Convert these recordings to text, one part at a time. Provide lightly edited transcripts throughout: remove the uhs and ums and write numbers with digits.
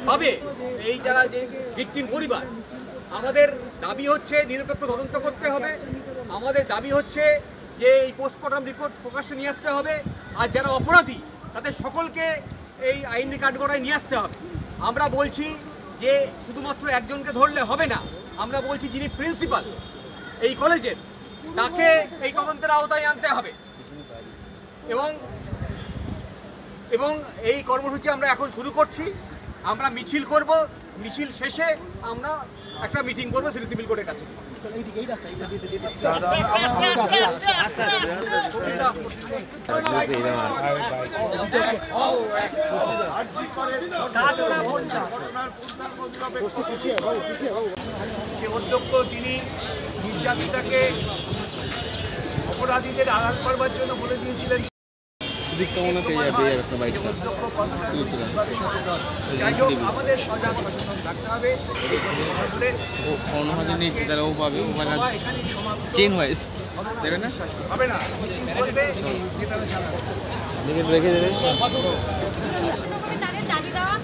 পাবে এই যারা যে ভিকটিম পরিবার। আমাদের দাবি হচ্ছে নিরপেক্ষ তদন্ত করতে হবে, আমাদের দাবি হচ্ছে যে এই পোস্টমর্টম রিপোর্ট প্রকাশ্যে নিয়ে আসতে হবে, আর যারা অপরাধী তাদের সকলকে এই আইনি কাঠগড়ায় নিয়ে আসতে হবে। আমরা বলছি যে শুধুমাত্র একজনকে ধরলে হবে না, আমরা বলছি যিনি প্রিন্সিপাল এই কলেজের তাকে এই তদন্তের আওতায় আনতে হবে। এবং এই কর্মসূচি আমরা এখন শুরু করছি। আমরা মিছিল করব, মিছিল শেষে আমরা একটা মিটিং করবো সিটি সিভিল কোর্টের কাছে। যে অধ্যক্ষ তিনি নির্যাতিতাকে অপরাধীদের আড়াল করবার জন্য বলে দিয়েছিলেন, যাই হোক আমাদের সজাগ সচেতন থাকতে হবে। হবে না তাদের দাবি দেওয়া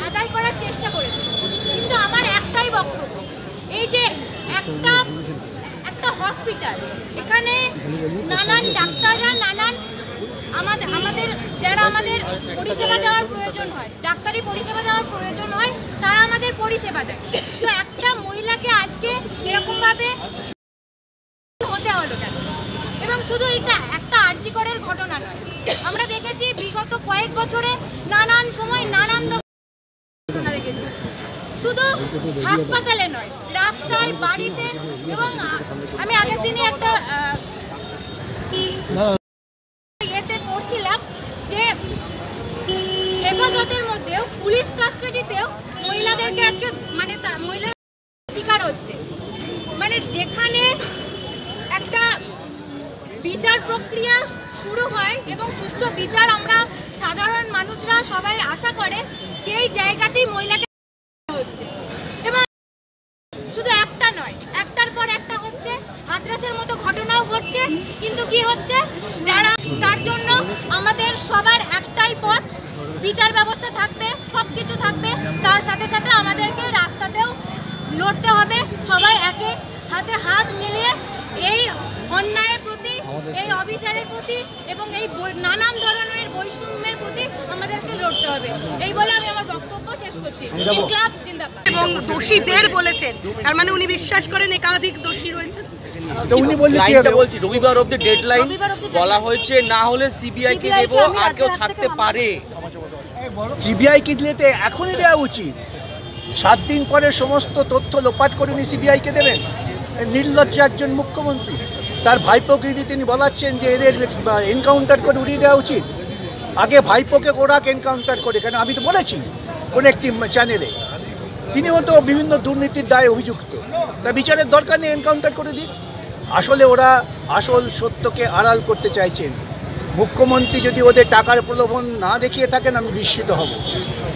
আদায় করার চেষ্টা করেছে, কিন্তু আমার একটাই বক্তব্য, এই যে একটা হসপিটাল, এখানে নানান ডাক্তাররা নানান আমাদের যারা আমাদের পরিষেবা দেওয়ার প্রয়োজন হয়, ডাক্তারি পরিষেবা দেওয়ার প্রয়োজন হয়, তারা আমাদের পরিষেবা দেয়। তো একটা মহিলাকে আজকে এরকমভাবে হতে হলো কেন? এবং শুধু এটা একটা আরজি করের ঘটনা নয়, আমরা দেখেছি বিগত কয়েক বছরে নানান সময় নানান ঘটনা দেখেছি, শুধু হাসপাতালে নয়, রাস্তায়, বাড়িতে। এবং আমি আগের দিনে একটা ইয়েতে পড়ছিলাম যে হেফাজতের মধ্যেও, পুলিশ কাস্টাডিতেও মহিলাদেরকে আজকে মহিলা শিকার হচ্ছে। যেখানে একটা বিচার প্রক্রিয়া শুরু হয় এবং সুষ্ঠু বিচার আমরা সাধারণ মানুষরা সবাই আশা করে, সেই জায়গাতেই মহিলাকে হচ্ছে। এবং শুধু একটা নয়, একটার পর একটা হচ্ছে, হাতরাসের মতো ঘটনাও ঘটছে। কিন্তু কি হচ্ছে, যারা তার জন্য আমাদের সবার একটাই পথ, বিচার ব্যবস্থা থাকবে, সব কিছু থাকবে, তার সাথে সাথে আমাদেরকে রাস্তাতেও লড়তে হবে। সবাই একে হাতে হাত মিলিয়ে এই অন্যায়ের প্রতি, এই অবিচারের প্রতি এবং এই নানান ধরনের বৈষম্যের প্রতি আমাদেরকে লড়তে হবে। এই বলে আমি আমার বক্তব্য শেষ করছি। ইনকলাব জিন্দাবাদ। এবং দোষীদের বলেছেন, তার মানে উনি বিশ্বাস করেন একাধিক দোষী রয়েছেন। রবিবার অবধি ডেডলাইন বলা হয়েছে, না হলে সিবিআই কে দেব, আর কেউ থাকতে পারে। সিবিআই কে দিলে তো এখনই দেওয়া উচিত। 7 দিন পরে সমস্ত তথ্য লোপাট করে উনি সিবিআই কে দেবেন? নির্লজ্জ একজন মুখ্যমন্ত্রী। তার ভাইপোকে যদি তিনি বলাচ্ছেন যে এদের এনকাউন্টার করে উড়িয়ে দেওয়া উচিত, আগে ভাইপোকে ওরা এনকাউন্টার করে। কেন আমি তো বলেছি কোন একটি চ্যানেলে, তিনিও তো বিভিন্ন দুর্নীতির দায়ে অভিযুক্ত, তা বিচারের দরকার নেই, এনকাউন্টার করে দিক। আসলে ওরা আসল সত্যকে আড়াল করতে চাইছেন। মুখ্যমন্ত্রী যদি ওদের টাকার প্রলোভন না দেখিয়ে থাকেন আমি বিস্মিত হব,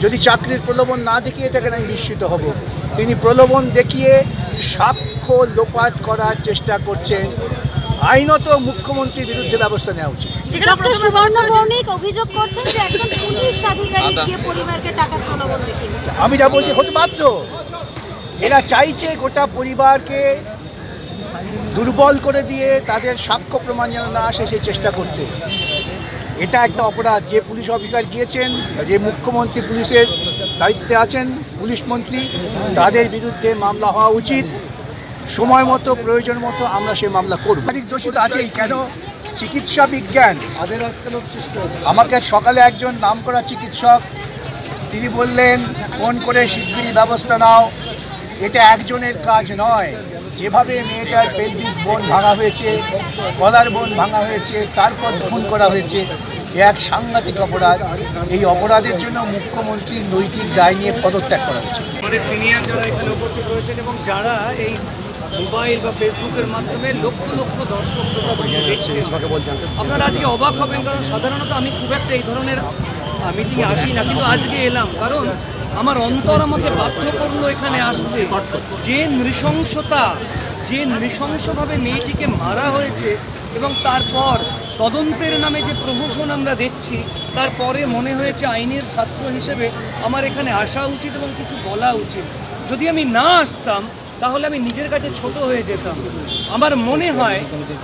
যদি চাকরির প্রলোভন না দেখিয়ে থাকেন আমি বিস্মিত হব। তিনি প্রলোভন দেখিয়ে সাক্ষ্য লোপাট করার চেষ্টা করছেন। আইনত মুখ্যমন্ত্রীর বিরুদ্ধে ব্যবস্থা নেওয়া উচিত। ডক্টর সুবর্ণ ভৌমিক অভিযোগ করছেন যে একজন পুলিশ আধিকারিক গিয়ে পরিবারকে টাকা প্রলোভন দেখিয়েছে। আমি যা বলছি হতে বাধ্য। এরা চাইছে গোটা পরিবারকে দুর্বল করে দিয়ে তাদের সাক্ষ্য প্রমাণ যেন না আসে সেই চেষ্টা করতে। এটা একটা অপরাধ। যে পুলিশ অফিসার গিয়েছেন, যে মুখ্যমন্ত্রী পুলিশের দায়িত্বে আছেন, পুলিশ মন্ত্রী, তাদের বিরুদ্ধে মামলা হওয়া উচিত। সময় মতো, প্রয়োজন মতো আমরা সেই মামলা করব। দোষী তো আছেই, কেন? চিকিৎসা বিজ্ঞান। আমাকে সকালে একজন নামকরা চিকিৎসক তিনি বললেন, ফোন করে শিগগিরই ব্যবস্থা নাও। এটা একজনের কাজ নয়। যেভাবে মেয়েটার পেলভিক বোন ভাঙা হয়েছে, গলার বোন ভাঙা হয়েছে, তারপর খুন করা হয়েছে, এক সাংঘাতিক অপরাধ। এই অপরাধের জন্য মুখ্যমন্ত্রীর নৈতিক দায় নিয়ে পদত্যাগ করা উচিত। আমাদের সিনিয়র যারা এখানে উপস্থিত রয়েছেন এবং যারা এই মোবাইল বা ফেসবুকের মাধ্যমে লক্ষ লক্ষ দর্শক দেখছেন, আপনারা আজকে অবাক হবেন, কারণ সাধারণত আমি খুব একটা এই ধরনের মিটিংয়ে আসি না, কিন্তু আজকে এলাম কারণ আমার অন্তর আমাকে বাধ্য করলো এখানে আসতে। যে নৃশংসতা, যে নৃশংসভাবে মেয়েটিকে মারা হয়েছে এবং তারপর তদন্তের নামে যে প্রহসন আমরা দেখছি, তারপরে মনে হয়েছে আইনের ছাত্র হিসেবে আমার এখানে আসা উচিত এবং কিছু বলা উচিত। যদি আমি না আসতাম তাহলে আমি নিজের কাছে ছোট হয়ে যেতাম। আমার মনে হয়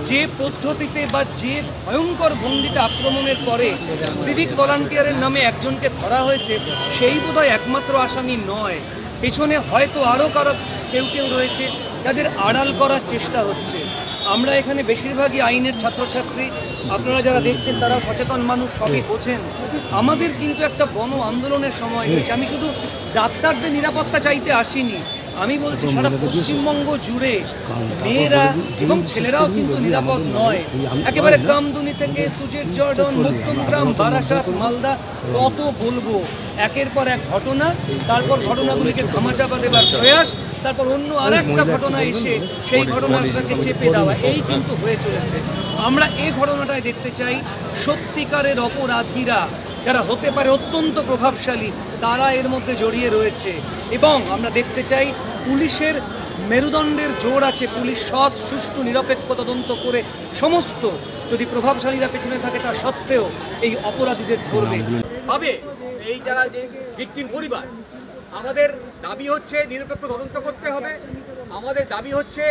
যে পদ্ধতিতে বা যে ভয়ঙ্কর ভঙ্গিতে আক্রমণের পরে সিভিক ভলান্টিয়ারের নামে একজনকে ধরা হয়েছে, সেই বোধহয় একমাত্র আসামি নয়। পেছনে হয়তো আরও কারো কেউ রয়েছে যাদের আড়াল করার চেষ্টা হচ্ছে। আমরা এখানে বেশিরভাগই আইনের ছাত্রছাত্রী, আপনারা যারা দেখছেন তারা সচেতন মানুষ, সবই বোঝেন। আমাদের কিন্তু একটা গণ আন্দোলনের সময় হয়েছে। আমি শুধু ডাক্তারদের নিরাপত্তা চাইতে আসিনি, আমি বলছি সারা পশ্চিমবঙ্গ জুড়ে মেয়েরা এবং ছেলেরাও কিন্তু নিরাপদ নয়। একেবারে কামদুনি থেকে সুজেট জর্ডন, মুক্তমগ্রাম, বারাসাত, মালদা, কত বলবো, একের পর এক ঘটনা, তারপর ঘটনাগুলিকে ধামাচাপা দেবার প্রয়াস, তারপর অন্য আরেকটা ঘটনা এসে সেই ঘটনাটাকে চেপে দেওয়া, এই কিন্তু হয়ে চলেছে। আমরা এই ঘটনাটায় দেখতে চাই সত্যিকারের অপরাধীরা যারা হতে পারে অত্যন্ত প্রভাবশালী, তারা এর মধ্যে জড়িয়ে রয়েছে। এবং আমরা দেখতে চাই পুলিশের মেরুদণ্ডের জোর আছে, পুলিশ সৎ, সুষ্ঠু, নিরপেক্ষ তদন্ত করে সমস্ত যদি প্রভাবশালীরা পেছনে থাকে তা সত্ত্বেও এই অপরাধীদের ধরবে। পাবে এই যারা যে ভিকটিম পরিবার, আমাদের দাবি হচ্ছে নিরপেক্ষ তদন্ত করতে হবে। আমাদের দাবি হচ্ছে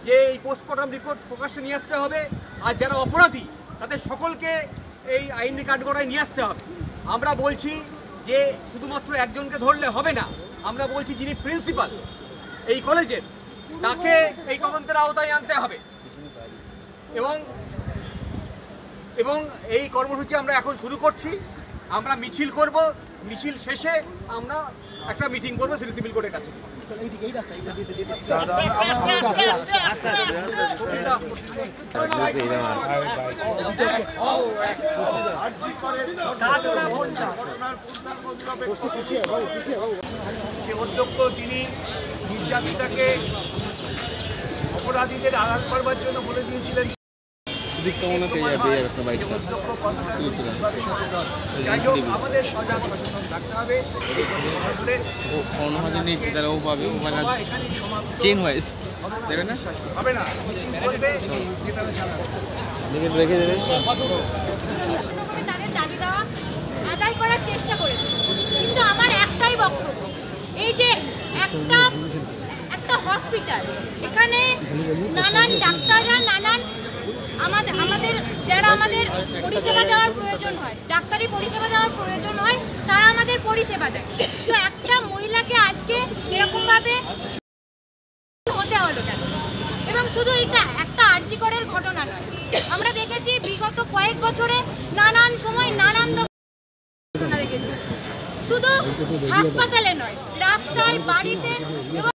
যে এই পোস্টমর্টম রিপোর্ট প্রকাশ্যে নিয়ে আসতে হবে। আর যারা অপরাধী তাদের সকলকে এই আইনি কাঠগড়ায় নিয়ে আসতে হবে। আমরা বলছি যে শুধুমাত্র একজনকে ধরলে হবে না, আমরা বলছি যিনি প্রিন্সিপাল এই কলেজের, তাকে এই তদন্তের আওতায় আনতে হবে। এবং এই কর্মসূচি আমরা এখন শুরু করছি। আমরা মিছিল করব, মিছিল শেষে আমরা একটা মিটিং করবো সিটি সিভিল কোর্টের কাছে। যে অধ্যক্ষ তিনি নির্যাতিতাকে অপরাধীদের আড়াল করবার জন্য বলে দিয়েছিলেন, যাই হোক আমাদের সজাগ সচেতন থাকতে হবে। হবে না, মিছিল করবে, তাদের দাবি দেওয়া আদায় করার চেষ্টা করেছে। কিন্তু আমার একটাই বক্তব্য, এই যে একটা হসপিটাল, এখানে নানান ডাক্তাররা নানান আমাদের যারা আমাদের পরিষেবা দেওয়ার প্রয়োজন হয়, ডাক্তারি পরিষেবা দেওয়ার প্রয়োজন হয়, তারা আমাদের পরিষেবা দেয়। তো একটা মহিলাকে আজকে এরকমভাবে হতে হলো কেন? এবং শুধু এটা একটা আরজিকরের ঘটনা নয়, আমরা দেখেছি বিগত কয়েক বছরে নানান সময় নানান ঘটনা দেখেছি, শুধু হাসপাতালে নয়, রাস্তায়, বাড়িতে।